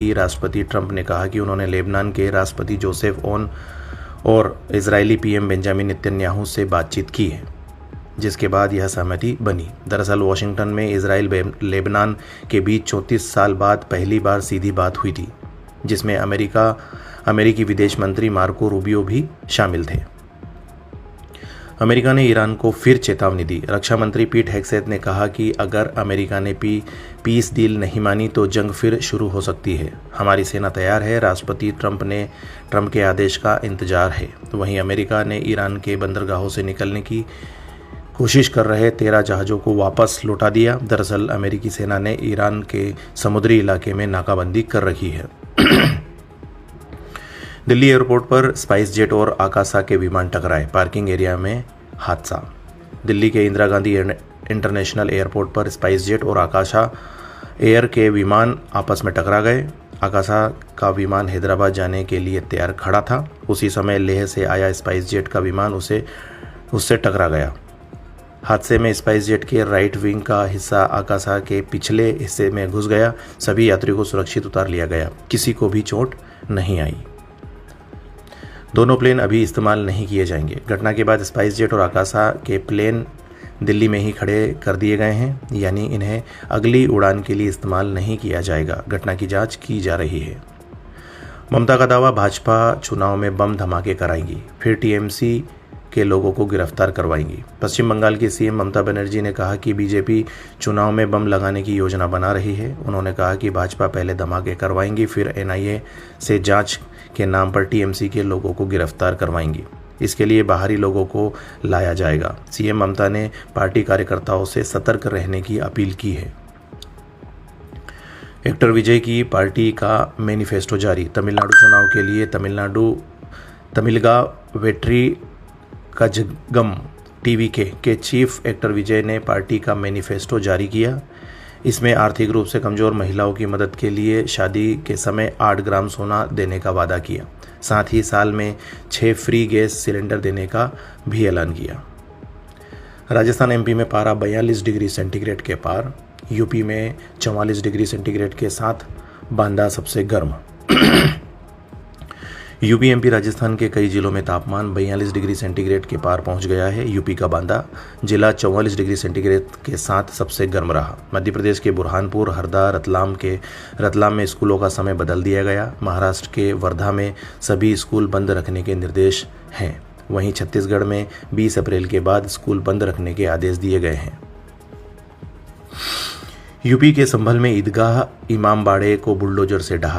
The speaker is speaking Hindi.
राष्ट्रपति ट्रंप ने कहा कि उन्होंने लेबनान के राष्ट्रपति जोसेफ ओन और इजरायली पीएम बेंजामिन नेतन्याहू से बातचीत की है, जिसके बाद यह सहमति बनी। दरअसल वाशिंगटन में इजराइल लेबनान के बीच 34 साल बाद पहली बार सीधी बात हुई थी, जिसमें अमेरिकी विदेश मंत्री मार्को रूबियो भी शामिल थे। अमेरिका ने ईरान को फिर चेतावनी दी। रक्षा मंत्री पीट हेगसेथ ने कहा कि अगर अमेरिका ने पीस डील नहीं मानी तो जंग फिर शुरू हो सकती है। हमारी सेना तैयार है। राष्ट्रपति ट्रंप के आदेश का इंतजार है। वहीं अमेरिका ने ईरान के बंदरगाहों से निकलने की कोशिश कर रहे 13 जहाज़ों को वापस लौटा दिया। दरअसल अमेरिकी सेना ने ईरान के समुद्री इलाके में नाकाबंदी कर रखी है। दिल्ली एयरपोर्ट पर स्पाइस जेट और आकाशा के विमान टकराए, पार्किंग एरिया में हादसा। दिल्ली के इंदिरा गांधी इंटरनेशनल एयरपोर्ट पर स्पाइस जेट और आकाशा एयर के विमान आपस में टकरा गए। आकाशा का विमान हैदराबाद जाने के लिए तैयार खड़ा था। उसी समय लेह से आया स्पाइस जेट का विमान उससे टकरा गया। हादसे में स्पाइस जेट के राइट विंग का हिस्सा आकाशा के पिछले हिस्से में घुस गया। सभी यात्रियों को सुरक्षित उतार लिया गया। किसी को भी चोट नहीं आई। दोनों प्लेन अभी इस्तेमाल नहीं किए जाएंगे। घटना के बाद स्पाइस जेट और आकाशा के प्लेन दिल्ली में ही खड़े कर दिए गए हैं, यानी इन्हें अगली उड़ान के लिए इस्तेमाल नहीं किया जाएगा। घटना की जांच की जा रही है। ममता का दावा, भाजपा चुनाव में बम धमाके कराएंगी, फिर टीएमसी के लोगों को गिरफ्तार करवाएंगी। पश्चिम बंगाल की सीएम ममता बनर्जी ने कहा कि बीजेपी चुनाव में बम लगाने की योजना बना रही है। उन्होंने कहा कि भाजपा पहले धमाके करवाएंगी, फिर एनआईए से जांच के नाम पर टीएमसी के लोगों को गिरफ्तार करवाएंगी। इसके लिए बाहरी लोगों को लाया जाएगा। सीएम ममता ने पार्टी कार्यकर्ताओं से सतर्क रहने की अपील की है। एक्टर विजय की पार्टी का मैनिफेस्टो जारी। तमिलनाडु चुनाव के लिए तमिलगा वेट्री कजगम टीवीके के चीफ एक्टर विजय ने पार्टी का मैनिफेस्टो जारी किया। इसमें आर्थिक रूप से कमजोर महिलाओं की मदद के लिए शादी के समय 8 ग्राम सोना देने का वादा किया। साथ ही साल में 6 फ्री गैस सिलेंडर देने का भी ऐलान किया। राजस्थान एमपी में पारा 42 डिग्री सेंटीग्रेड के पार। यूपी में 44 डिग्री सेंटीग्रेड के साथ बांदा सबसे गर्म। यूपी एमपी राजस्थान के कई जिलों में तापमान 42 डिग्री सेंटीग्रेड के पार पहुंच गया है। यूपी का बांदा जिला 44 डिग्री सेंटीग्रेड के साथ सबसे गर्म रहा। मध्य प्रदेश के बुरहानपुर, हरदा, रतलाम में स्कूलों का समय बदल दिया गया। महाराष्ट्र के वर्धा में सभी स्कूल बंद रखने के निर्देश हैं। वहीं छत्तीसगढ़ में 20 अप्रैल के बाद स्कूल बंद रखने के आदेश दिए गए हैं। यूपी के संभल में ईदगाह इमामबाड़े को बुलडोजर से ढहा।